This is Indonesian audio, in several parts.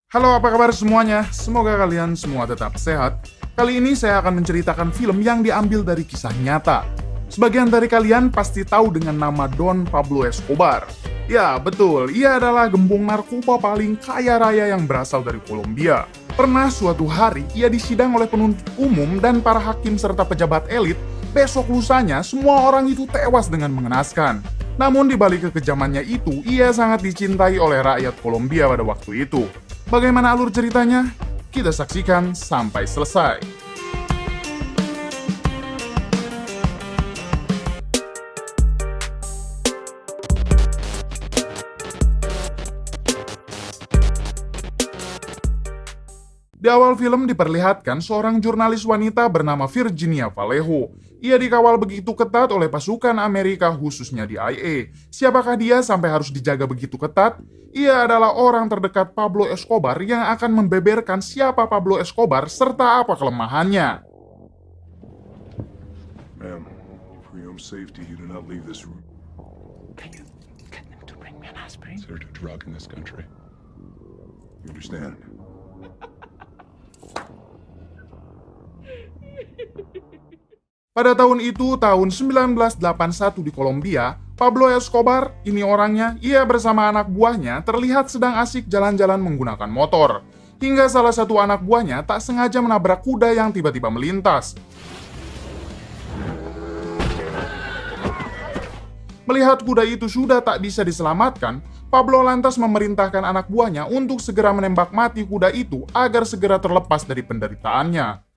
Halo, apa kabar semuanya? Semoga kalian semua tetap sehat. Kali ini saya akan menceritakan film yang diambil dari kisah nyata. Sebagian dari kalian pasti tahu dengan nama Don Pablo Escobar. Ya, betul, ia adalah gembong narkoba paling kaya raya yang berasal dari Kolombia. Pernah suatu hari, ia disidang oleh penuntut umum dan para hakim serta pejabat elit. Besok lusanya, semua orang itu tewas dengan mengenaskan. Namun di balik kekejamannya itu, ia sangat dicintai oleh rakyat Kolombia pada waktu itu. Bagaimana alur ceritanya? Kita saksikan sampai selesai. Di awal film diperlihatkan seorang jurnalis wanita bernama Virginia Vallejo. Ia dikawal begitu ketat oleh pasukan Amerika khususnya DIA. Siapakah dia sampai harus dijaga begitu ketat? Ia adalah orang terdekat Pablo Escobar yang akan membeberkan siapa Pablo Escobar serta apa kelemahannya. Ma'am, for your own safety, you do not leave this room. Can you get them to bring me an aspirin? Is there a drug in this country? You understand? Pada tahun itu, tahun 1981 di Kolombia, Pablo Escobar, ini orangnya, ia bersama anak buahnya terlihat sedang asik jalan-jalan menggunakan motor. Hingga salah satu anak buahnya tak sengaja menabrak kuda yang tiba-tiba melintas. Melihat kuda itu sudah tak bisa diselamatkan, Pablo lantas memerintahkan anak buahnya untuk segera menembak mati kuda itu agar segera terlepas dari penderitaannya.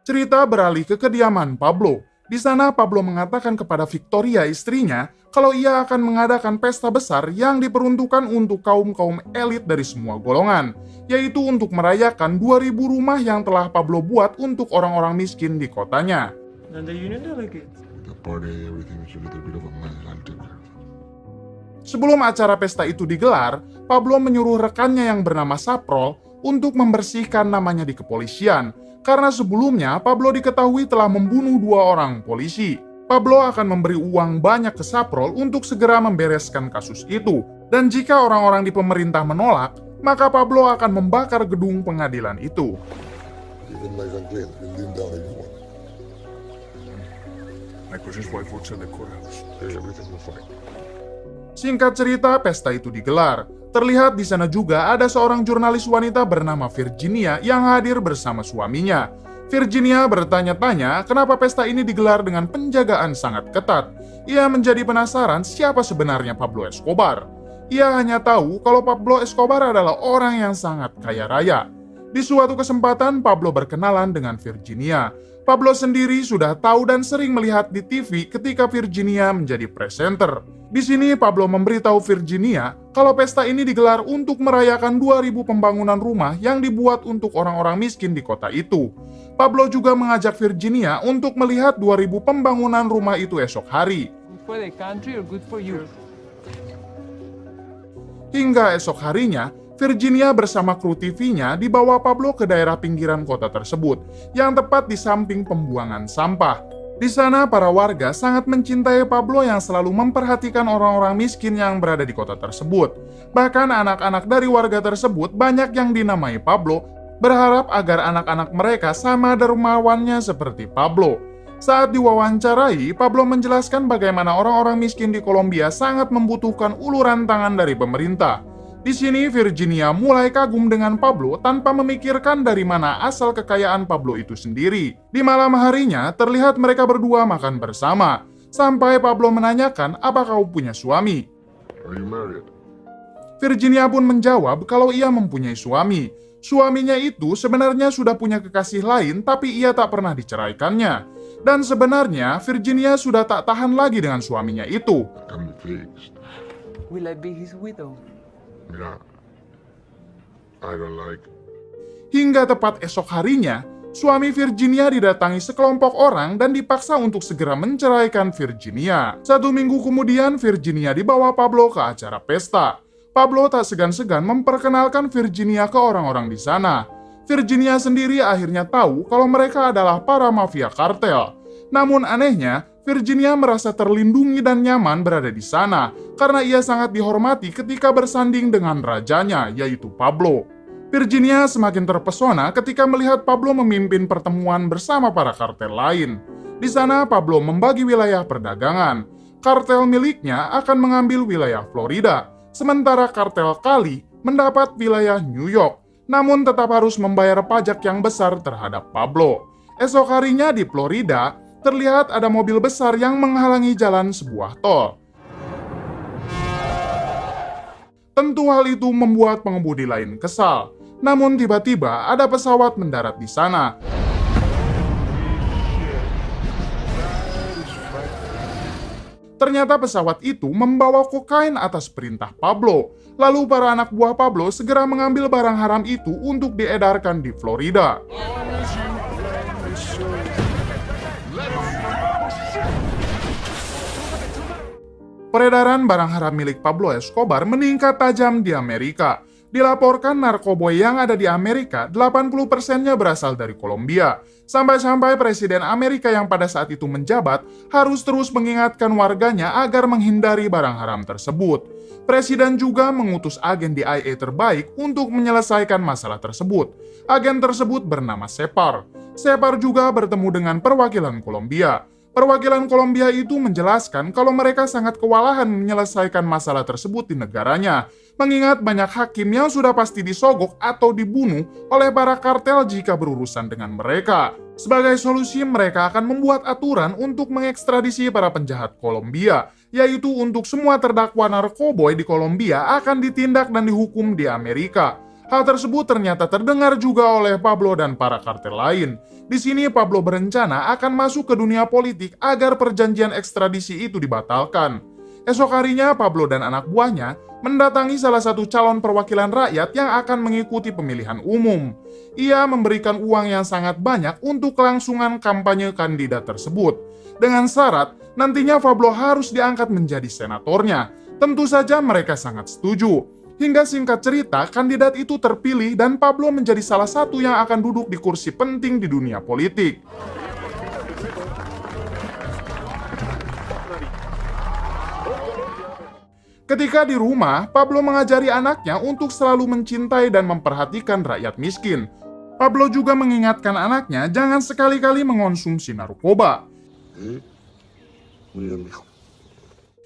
Cerita beralih ke kediaman Pablo. Di sana Pablo mengatakan kepada Victoria istrinya kalau ia akan mengadakan pesta besar yang diperuntukkan untuk kaum-kaum elit dari semua golongan, yaitu untuk merayakan 2000 rumah yang telah Pablo buat untuk orang-orang miskin di kotanya. And the union delegates. The party, everything is a little bit of a mess. I'll take care of it. Sebelum acara pesta itu digelar, Pablo menyuruh rekannya yang bernama Saprol untuk membersihkan namanya di kepolisian, karena sebelumnya Pablo diketahui telah membunuh 2 orang polisi. Pablo akan memberi uang banyak ke Saprol untuk segera membereskan kasus itu, dan jika orang-orang di pemerintah menolak, maka Pablo akan membakar gedung pengadilan itu. Even my country, building down everyone. My cousin's wife works in the courthouse. Everything will fine. Singkat cerita, pesta itu digelar. Terlihat di sana juga ada seorang jurnalis wanita bernama Virginia yang hadir bersama suaminya. Virginia bertanya-tanya kenapa pesta ini digelar dengan penjagaan sangat ketat. Ia menjadi penasaran siapa sebenarnya Pablo Escobar. Ia hanya tahu kalau Pablo Escobar adalah orang yang sangat kaya raya. Di suatu kesempatan, Pablo berkenalan dengan Virginia. Pablo sendiri sudah tahu dan sering melihat di TV ketika Virginia menjadi presenter. Di sini Pablo memberitahu Virginia kalau pesta ini digelar untuk merayakan 2000 pembangunan rumah yang dibuat untuk orang-orang miskin di kota itu. Pablo juga mengajak Virginia untuk melihat 2000 pembangunan rumah itu esok hari. Good for the country or good for you? Hingga esok harinya, Virginia bersama kru TV-nya dibawa Pablo ke daerah pinggiran kota tersebut, yang tepat di samping pembuangan sampah. Di sana, para warga sangat mencintai Pablo yang selalu memperhatikan orang-orang miskin yang berada di kota tersebut. Bahkan anak-anak dari warga tersebut banyak yang dinamai Pablo, berharap agar anak-anak mereka sama dermawannya seperti Pablo. Saat diwawancarai, Pablo menjelaskan bagaimana orang-orang miskin di Kolombia sangat membutuhkan uluran tangan dari pemerintah. Di sini Virginia mulai kagum dengan Pablo tanpa memikirkan dari mana asal kekayaan Pablo itu sendiri. Di malam harinya terlihat mereka berdua makan bersama, sampai Pablo menanyakan apakah kau punya suami. Are you married? Virginia pun menjawab kalau ia mempunyai suami. Suaminya itu sebenarnya sudah punya kekasih lain tapi ia tak pernah diceraikannya. Dan sebenarnya Virginia sudah tak tahan lagi dengan suaminya itu. I'm fixed. Will I be his widow? Mira, I don't like. Hingga tepat esok harinya, suami Virginia didatangi sekelompok orang dan dipaksa untuk segera menceraikan Virginia. 1 minggu kemudian, Virginia dibawa Pablo ke acara pesta. Pablo tak segan-segan memperkenalkan Virginia ke orang-orang di sana. Virginia sendiri akhirnya tahu kalau mereka adalah para mafia kartel. Namun anehnya, Virginia merasa terlindungi dan nyaman berada di sana karena ia sangat dihormati ketika bersanding dengan rajanya, yaitu Pablo. Virginia semakin terpesona ketika melihat Pablo memimpin pertemuan bersama para kartel lain. Di sana Pablo membagi wilayah perdagangan. Kartel miliknya akan mengambil wilayah Florida, sementara kartel Kali mendapat wilayah New York, namun tetap harus membayar pajak yang besar terhadap Pablo. Esok harinya di Florida, terlihat ada mobil besar yang menghalangi jalan sebuah tol. Tentu hal itu membuat pengemudi lain kesal. Namun tiba-tiba ada pesawat mendarat di sana. Ternyata pesawat itu membawa kokain atas perintah Pablo. Lalu para anak buah Pablo segera mengambil barang haram itu untuk diedarkan di Florida. Peredaran barang haram milik Pablo Escobar meningkat tajam di Amerika. Dilaporkan narkoboy yang ada di Amerika, 80%-nya berasal dari Kolombia. Sampai-sampai Presiden Amerika yang pada saat itu menjabat harus terus mengingatkan warganya agar menghindari barang haram tersebut. Presiden juga mengutus agen DIA terbaik untuk menyelesaikan masalah tersebut. Agen tersebut bernama Separ. Separ juga bertemu dengan perwakilan Kolombia. Perwakilan Kolombia itu menjelaskan kalau mereka sangat kewalahan menyelesaikan masalah tersebut di negaranya, mengingat banyak hakim yang sudah pasti disogok atau dibunuh oleh para kartel jika berurusan dengan mereka. Sebagai solusi, mereka akan membuat aturan untuk mengekstradisi para penjahat Kolombia, yaitu untuk semua terdakwa narkoboy di Kolombia akan ditindak dan dihukum di Amerika. Hal tersebut ternyata terdengar juga oleh Pablo dan para kartel lain. Di sini Pablo berencana akan masuk ke dunia politik agar perjanjian ekstradisi itu dibatalkan. Esok harinya Pablo dan anak buahnya mendatangi salah satu calon perwakilan rakyat yang akan mengikuti pemilihan umum. Ia memberikan uang yang sangat banyak untuk kelangsungan kampanye kandidat tersebut. Dengan syarat, nantinya Pablo harus diangkat menjadi senatornya. Tentu saja mereka sangat setuju. Hingga singkat cerita, kandidat itu terpilih dan Pablo menjadi salah satu yang akan duduk di kursi penting di dunia politik. Ketika di rumah, Pablo mengajari anaknya untuk selalu mencintai dan memperhatikan rakyat miskin. Pablo juga mengingatkan anaknya jangan sekali-kali mengonsumsi narkoba.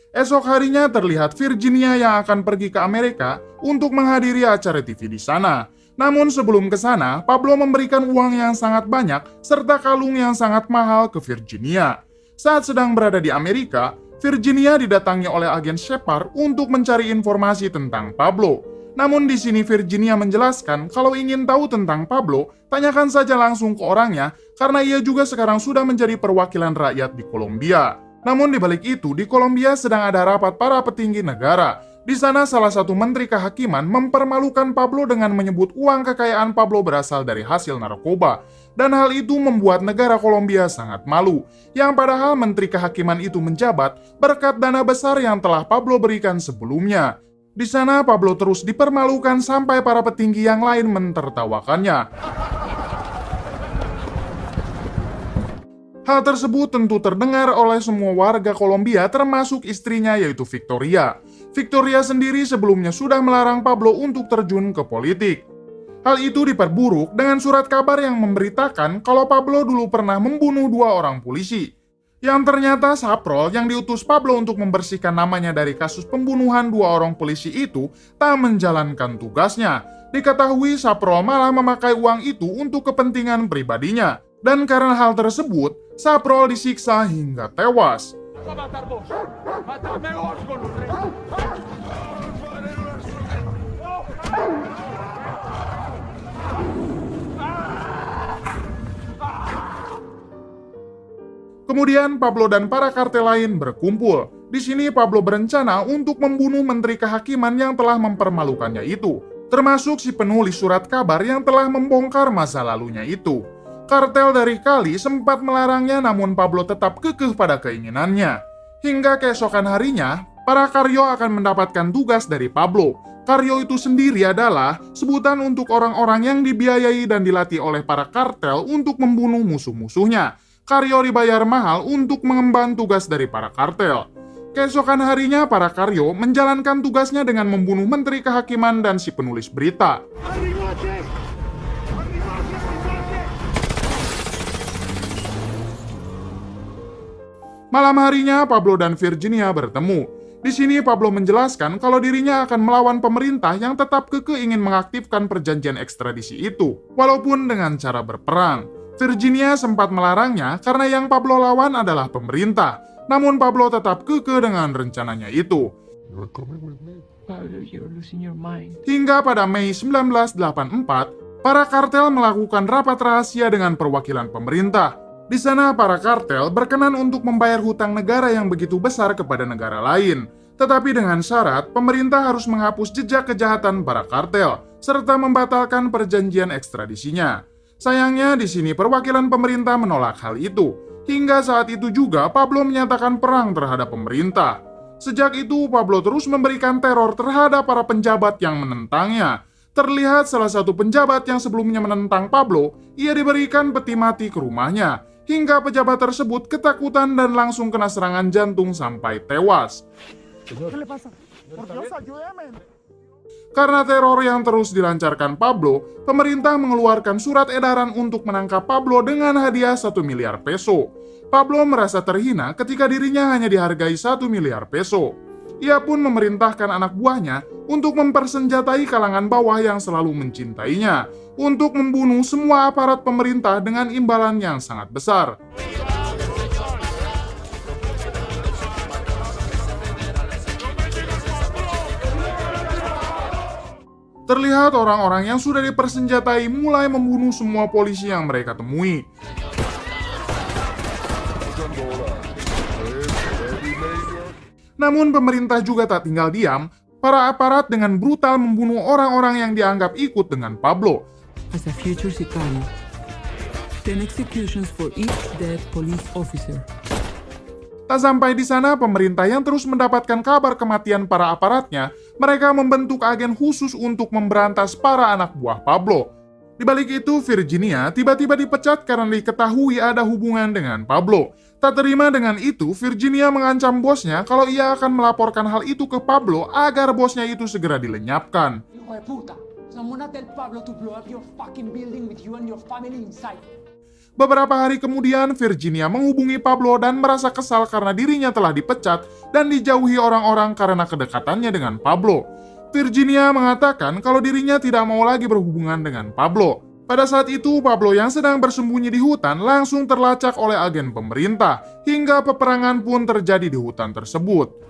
Esok harinya terlihat Virginia yang akan pergi ke Amerika untuk menghadiri acara TV di sana. Namun sebelum ke sana, Pablo memberikan uang yang sangat banyak serta kalung yang sangat mahal ke Virginia. Saat sedang berada di Amerika, Virginia didatangi oleh agen Shepard untuk mencari informasi tentang Pablo. Namun di sini Virginia menjelaskan kalau ingin tahu tentang Pablo, tanyakan saja langsung ke orangnya karena ia juga sekarang sudah menjadi perwakilan rakyat di Kolombia. Namun di balik itu, di Kolombia sedang ada rapat para petinggi negara. Di sana salah satu menteri kehakiman mempermalukan Pablo dengan menyebut uang kekayaan Pablo berasal dari hasil narkoba. Dan hal itu membuat negara Kolombia sangat malu. Yang padahal menteri kehakiman itu menjabat berkat dana besar yang telah Pablo berikan sebelumnya. Di sana Pablo terus dipermalukan sampai para petinggi yang lain mentertawakannya. Hal tersebut tentu terdengar oleh semua warga Kolombia termasuk istrinya yaitu Victoria. Victoria sendiri sebelumnya sudah melarang Pablo untuk terjun ke politik. Hal itu diperburuk dengan surat kabar yang memberitakan kalau Pablo dulu pernah membunuh 2 orang polisi. Yang ternyata Saprol yang diutus Pablo untuk membersihkan namanya dari kasus pembunuhan 2 orang polisi itu tak menjalankan tugasnya. Diketahui Saprol malah memakai uang itu untuk kepentingan pribadinya. Dan karena hal tersebut, Saprol disiksa hingga tewas. Kemudian Pablo dan para kartel lain berkumpul. Di sini Pablo berencana untuk membunuh menteri kehakiman yang telah mempermalukannya itu, termasuk si penulis surat kabar yang telah membongkar masa lalunya itu. Kartel dari Kali sempat melarangnya, namun Pablo tetap kekeh pada keinginannya. Hingga keesokan harinya, para Karyo akan mendapatkan tugas dari Pablo. Karyo itu sendiri adalah sebutan untuk orang-orang yang dibiayai dan dilatih oleh para kartel untuk membunuh musuh-musuhnya. Karyo dibayar mahal untuk mengemban tugas dari para kartel. Keesokan harinya, para Karyo menjalankan tugasnya dengan membunuh Menteri Kehakiman dan si penulis berita. Malam harinya, Pablo dan Virginia bertemu. Di sini Pablo menjelaskan kalau dirinya akan melawan pemerintah yang tetap kekeh ingin mengaktifkan perjanjian ekstradisi itu, walaupun dengan cara berperang. Virginia sempat melarangnya karena yang Pablo lawan adalah pemerintah. Namun Pablo tetap kekeh dengan rencananya itu. You're coming with me. Pablo, you're losing your mind. Hingga pada Mei 1984, para kartel melakukan rapat rahasia dengan perwakilan pemerintah. Di sana para kartel berkenan untuk membayar hutang negara yang begitu besar kepada negara lain. Tetapi dengan syarat, pemerintah harus menghapus jejak kejahatan para kartel, serta membatalkan perjanjian ekstradisinya. Sayangnya di sini perwakilan pemerintah menolak hal itu. Hingga saat itu juga Pablo menyatakan perang terhadap pemerintah. Sejak itu Pablo terus memberikan teror terhadap para penjabat yang menentangnya. Terlihat salah satu penjabat yang sebelumnya menentang Pablo, ia diberikan peti mati ke rumahnya. Hingga pejabat tersebut ketakutan dan langsung kena serangan jantung sampai tewas. Karena teror yang terus dilancarkan Pablo, pemerintah mengeluarkan surat edaran untuk menangkap Pablo dengan hadiah 1 miliar peso. Pablo merasa terhina ketika dirinya hanya dihargai 1 miliar peso. Ia pun memerintahkan anak buahnya untuk mempersenjatai kalangan bawah yang selalu mencintainya, untuk membunuh semua aparat pemerintah dengan imbalan yang sangat besar. Terlihat orang-orang yang sudah dipersenjatai mulai membunuh semua polisi yang mereka temui. Namun pemerintah juga tak tinggal diam. Para aparat dengan brutal membunuh orang-orang yang dianggap ikut dengan Pablo. As a future Sicario, 10 executions for each dead police officer. Tak sampai di sana, pemerintah yang terus mendapatkan kabar kematian para aparatnya, mereka membentuk agen khusus untuk memberantas para anak buah Pablo. Di balik itu, Virginia tiba-tiba dipecat karena diketahui ada hubungan dengan Pablo. Tak terima dengan itu, Virginia mengancam bosnya kalau ia akan melaporkan hal itu ke Pablo agar bosnya itu segera dilenyapkan. Hijo de puta. Someone tell Pablo to blow up your fucking building with you and your family inside. Beberapa hari kemudian, Virginia menghubungi Pablo dan merasa kesal karena dirinya telah dipecat dan dijauhi orang-orang karena kedekatannya dengan Pablo. Virginia mengatakan kalau dirinya tidak mau lagi berhubungan dengan Pablo. Pada saat itu, Pablo yang sedang bersembunyi di hutan langsung terlacak oleh agen pemerintah, hingga peperangan pun terjadi di hutan tersebut.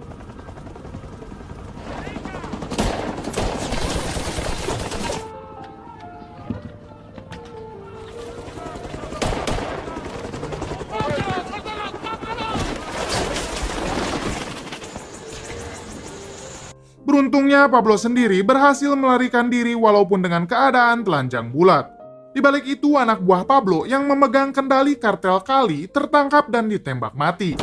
Beruntungnya, Pablo sendiri berhasil melarikan diri walaupun dengan keadaan telanjang bulat. Di balik itu, anak buah Pablo yang memegang kendali kartel Kali tertangkap dan ditembak mati.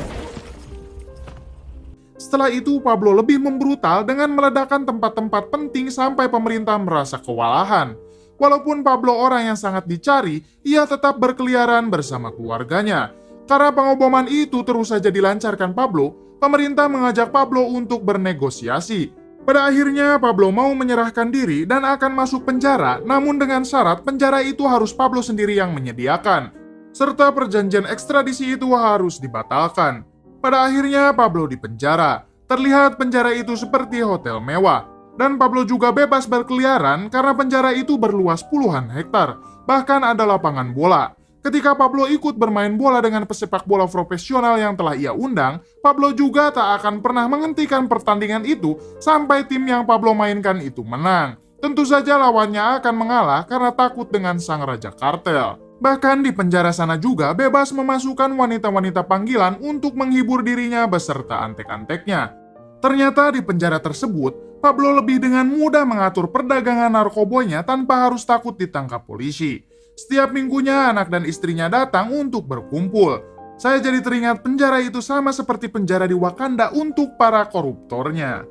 Setelah itu, Pablo lebih membrutal dengan meledakkan tempat-tempat penting sampai pemerintah merasa kewalahan. Walaupun Pablo orang yang sangat dicari, ia tetap berkeliaran bersama keluarganya. Karena pengoboman itu terus saja dilancarkan Pablo, pemerintah mengajak Pablo untuk bernegosiasi. Pada akhirnya, Pablo mau menyerahkan diri dan akan masuk penjara, namun dengan syarat penjara itu harus Pablo sendiri yang menyediakan, serta perjanjian ekstradisi itu harus dibatalkan. Pada akhirnya, Pablo dipenjara. Terlihat penjara itu seperti hotel mewah, dan Pablo juga bebas berkeliaran karena penjara itu berluas puluhan hektar, bahkan ada lapangan bola. Ketika Pablo ikut bermain bola dengan pesepak bola profesional yang telah ia undang, Pablo juga tak akan pernah menghentikan pertandingan itu sampai tim yang Pablo mainkan itu menang. Tentu saja lawannya akan mengalah karena takut dengan sang raja kartel. Bahkan di penjara sana juga bebas memasukkan wanita-wanita panggilan untuk menghibur dirinya beserta antek-anteknya. Ternyata di penjara tersebut, Pablo lebih dengan mudah mengatur perdagangan narkobonya tanpa harus takut ditangkap polisi. Setiap minggunya anak dan istrinya datang untuk berkumpul. Saya jadi teringat penjara itu sama seperti penjara di Wakanda untuk para koruptornya.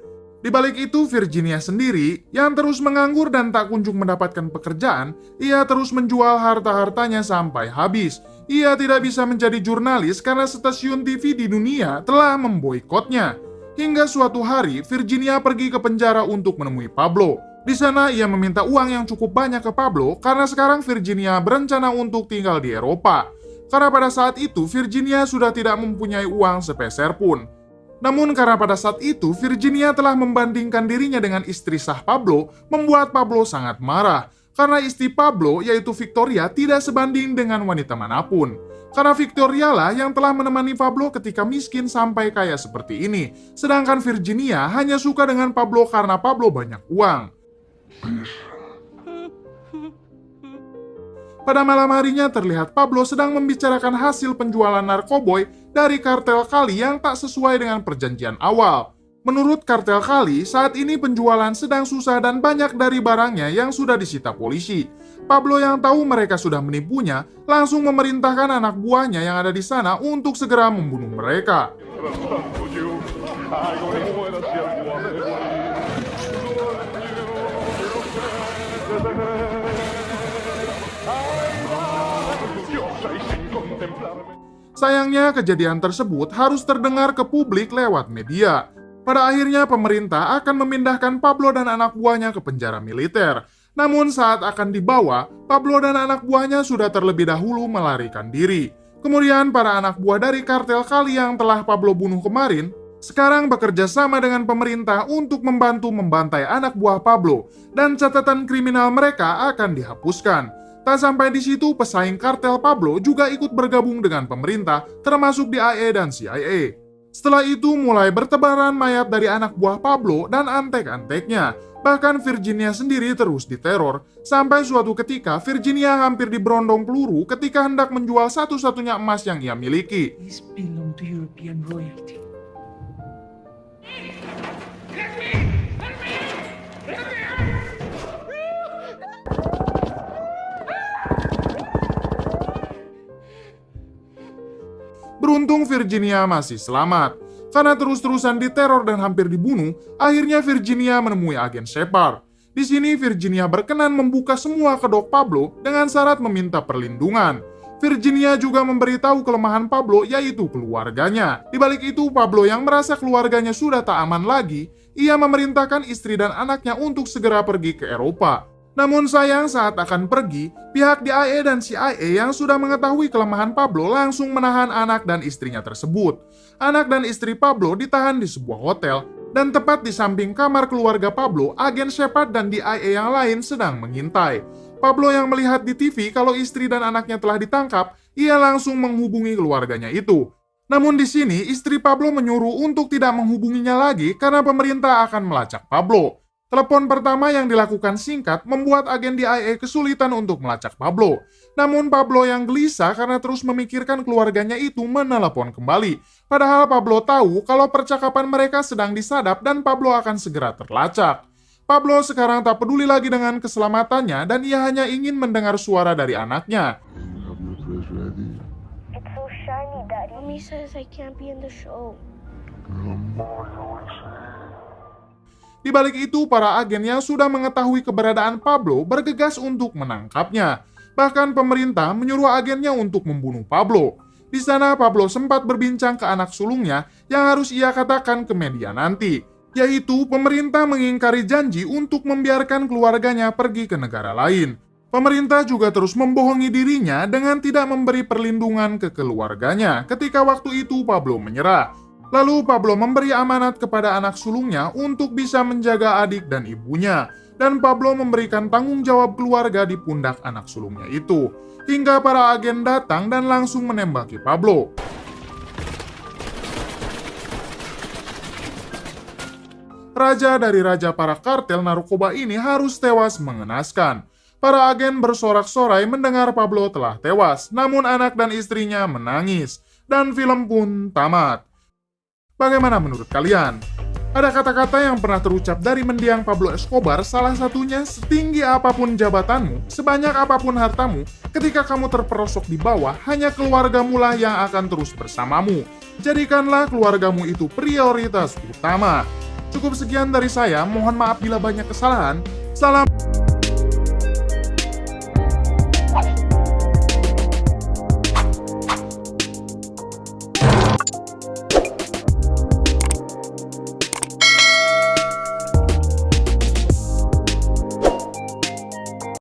Di balik itu, Virginia sendiri yang terus menganggur dan tak kunjung mendapatkan pekerjaan, ia terus menjual harta-hartanya sampai habis. Ia tidak bisa menjadi jurnalis karena stasiun TV di dunia telah memboikotnya. Hingga suatu hari, Virginia pergi ke penjara untuk menemui Pablo. Di sana ia meminta uang yang cukup banyak ke Pablo karena sekarang Virginia berencana untuk tinggal di Eropa. Karena pada saat itu Virginia sudah tidak mempunyai uang sepeser pun. Namun karena pada saat itu Virginia telah membandingkan dirinya dengan istri sah Pablo, membuat Pablo sangat marah. Karena istri Pablo, yaitu Victoria, tidak sebanding dengan wanita manapun. Karena Victoria lah yang telah menemani Pablo ketika miskin sampai kaya seperti ini. Sedangkan Virginia hanya suka dengan Pablo karena Pablo banyak uang. Pada malam harinya terlihat Pablo sedang membicarakan hasil penjualan narkoboy dari kartel Kali yang tak sesuai dengan perjanjian awal. Menurut kartel Kali, saat ini penjualan sedang susah dan banyak dari barangnya yang sudah disita polisi. Pablo yang tahu mereka sudah menipunya, langsung memerintahkan anak buahnya yang ada di sana untuk segera membunuh mereka. Sayangnya kejadian tersebut harus terdengar ke publik lewat media. Pada akhirnya pemerintah akan memindahkan Pablo dan anak buahnya ke penjara militer. Namun saat akan dibawa, Pablo dan anak buahnya sudah terlebih dahulu melarikan diri. Kemudian para anak buah dari kartel Kali yang telah Pablo bunuh kemarin, sekarang bekerja sama dengan pemerintah untuk membantu membantai anak buah Pablo, dan catatan kriminal mereka akan dihapuskan. Tak sampai di situ, pesaing kartel Pablo juga ikut bergabung dengan pemerintah, termasuk DIA dan CIA. Setelah itu mulai bertebaran mayat dari anak buah Pablo dan antek-anteknya. Bahkan Virginia sendiri terus diteror, sampai suatu ketika Virginia hampir diberondong peluru ketika hendak menjual satu-satunya emas yang ia miliki. This belong to European royalty. Beruntung Virginia masih selamat. Karena terus-terusan diteror dan hampir dibunuh, akhirnya Virginia menemui agen Shepard. Di sini Virginia berkenan membuka semua kedok Pablo dengan syarat meminta perlindungan. Virginia juga memberitahu kelemahan Pablo, yaitu keluarganya. Di balik itu, Pablo yang merasa keluarganya sudah tak aman lagi, ia memerintahkan istri dan anaknya untuk segera pergi ke Eropa. Namun sayang saat akan pergi, pihak DIA dan CIA yang sudah mengetahui kelemahan Pablo langsung menahan anak dan istrinya tersebut. Anak dan istri Pablo ditahan di sebuah hotel, dan tepat di samping kamar keluarga Pablo, agen Shepard dan DIA yang lain sedang mengintai. Pablo yang melihat di TV kalau istri dan anaknya telah ditangkap, ia langsung menghubungi keluarganya itu. Namun di sini, istri Pablo menyuruh untuk tidak menghubunginya lagi karena pemerintah akan melacak Pablo. Telepon pertama yang dilakukan singkat membuat agen DIA kesulitan untuk melacak Pablo. Namun Pablo yang gelisah karena terus memikirkan keluarganya itu menelepon kembali. Padahal Pablo tahu kalau percakapan mereka sedang disadap dan Pablo akan segera terlacak. Pablo sekarang tak peduli lagi dengan keselamatannya dan ia hanya ingin mendengar suara dari anaknya. It's so shiny, Daddy. Mommy says I can't be in the show. Di balik itu, para agen yang sudah mengetahui keberadaan Pablo bergegas untuk menangkapnya. Bahkan pemerintah menyuruh agennya untuk membunuh Pablo. Di sana Pablo sempat berbincang ke anak sulungnya yang harus ia katakan ke media nanti, yaitu pemerintah mengingkari janji untuk membiarkan keluarganya pergi ke negara lain. Pemerintah juga terus membohongi dirinya dengan tidak memberi perlindungan ke keluarganya ketika waktu itu Pablo menyerah. Lalu Pablo memberi amanat kepada anak sulungnya untuk bisa menjaga adik dan ibunya. Dan Pablo memberikan tanggung jawab keluarga di pundak anak sulungnya itu. Hingga para agen datang dan langsung menembaki Pablo. Raja dari raja para kartel narkoba ini harus tewas mengenaskan. Para agen bersorak-sorai mendengar Pablo telah tewas, namun anak dan istrinya menangis. Dan film pun tamat. Bagaimana menurut kalian? Ada kata-kata yang pernah terucap dari mendiang Pablo Escobar, salah satunya, setinggi apapun jabatanmu, sebanyak apapun hartamu, ketika kamu terperosok di bawah, hanya keluargamu lah yang akan terus bersamamu. Jadikanlah keluargamu itu prioritas utama. Cukup sekian dari saya, mohon maaf bila banyak kesalahan. Salam.